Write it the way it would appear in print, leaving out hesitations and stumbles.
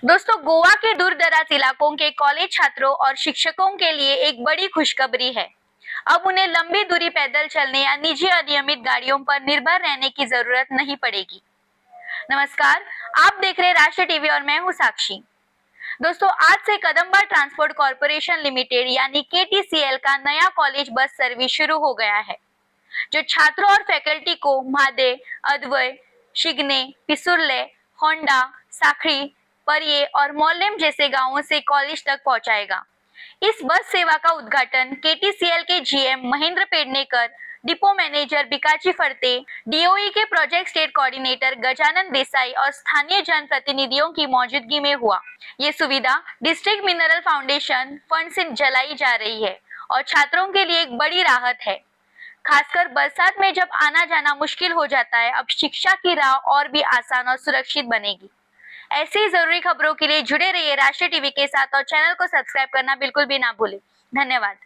दोस्तों, गोवा के दूर दराज इलाकों के कॉलेज छात्रों और शिक्षकों के लिए एक बड़ी खुशखबरी है। अब उन्हें लंबी दूरी पैदल चलने या निजी अनियमित गाड़ियों पर निर्भर रहने की जरूरत नहीं पड़ेगी। नमस्कार, आप देख रहे हैं राष्ट्रीय टीवी और मैं हूं साक्षी। दोस्तों, आज से कदम्बा ट्रांसपोर्ट कॉरपोरेशन लिमिटेड यानी KTCL का नया कॉलेज बस सर्विस शुरू हो गया है, जो छात्रों और फैकल्टी को म्हादे, अदवई, शिग्ने, पिसुर्ले, होंडा, साखड़ी, परिये और मोलेम जैसे गांवों से कॉलेज तक पहुंचाएगा। इस बस सेवा का उद्घाटन KTCL के GM Mahendra Pednekar, depot manager Bikachi Farte, DOE के project state coordinator Gajanan Desai और स्थानीय जनप्रतिनिधियों की मौजूदगी में हुआ। ये सुविधा डिस्ट्रिक्ट मिनरल फाउंडेशन फंड से चलाई जा रही है और छात्रों के लिए एक बड़ी राहत है। खासकर बरसात में जब आना जाना मुश्किल हो जाता है, अब शिक्षा की राह और भी आसान और सुरक्षित बनेगी। ऐसी ही जरूरी खबरों के लिए जुड़े रहिए राष्ट्रीय टीवी के साथ और चैनल को सब्सक्राइब करना बिल्कुल भी ना भूलें। धन्यवाद।